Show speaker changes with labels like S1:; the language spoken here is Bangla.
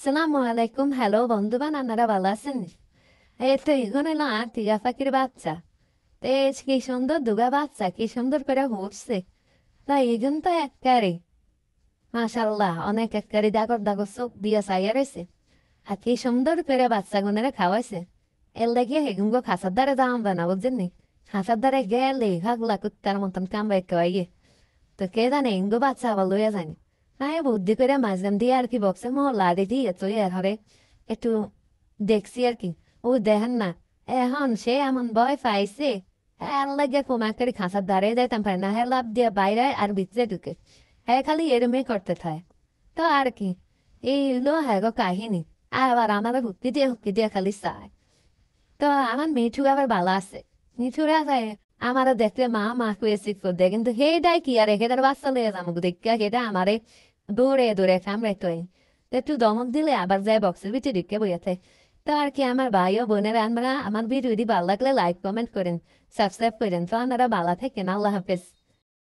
S1: আসসালামু আলাইকুম। হ্যালো বন্ধুবান, আপনারা ভালো আছেন? এই তো এখন এলো টিয়া পাখির বাচ্চা। তো কি সুন্দর দুগা বাচ্চা, কি সুন্দর করে উঠছে। তা এখন তো এককারে মাশাল্লাহ, অনেক এককারে দাগর দাগর চোখ দিয়া চাইয়া রয়েছে। আর কি সুন্দর করে বাচ্চা গুনেরা খাওয়াইছে। এর লাগিয়ে হেগুঙ্গো খাঁচার দ্বারে যাওয়ান না, বুঝছেন নি? খাঁচার দ্বারে গেলে হাগলা কুত্তার মতন কামড়াই খাওয়াইয়ে। তো কে জানে ইঙ্গো বাচ্চা আবার লইয়া জানি। আমি বুদ্ধি করে মাঝখান দিয়ে আর কি বক্সে মহল্লা দিয়ে তুই এর হরে একটু দেখছি আর কি। ও দেখেন না, এখন সে এমন ভয় পাইছে। হ্যাঁ লাগে কোমাকারি খাঁচার দাঁড়িয়ে যাইতাম পারে না, হ্যাঁ লাভ দিয়ে বাইরে আর ভিতরে ঢুকে। হ্যাঁ খালি এরমই করতে থাকে। তো আর কি, এই হলো হ্যাঁ গো কাহিনী। আবার আমার হুক্কি দিয়ে খালি চায়। তো আমার মিঠু আবার ভালো আছে। মিঠুরা যায় আমারও দেখতে মা মা করে শিখ দেয়, কিন্তু হেটাই কি আর এখানে বাচ্চা লয়ে যাবো দেখা হেটা আমারে দৌড়ে দৌড়ে কামড়াই তো একটু দমক দিলে আবার যায় বক্সের ভিতরে ঢুকে বইয়াতে। তো আর কি আমার ভাই ও বোনেরা আমরা আমার ভিডিওটি ভালো লাগলে লাইক কমেন্ট করেন, সাবস্ক্রাইব করেন। তো আপনারা ভালো থাকেন, আল্লাহ হাফেজ।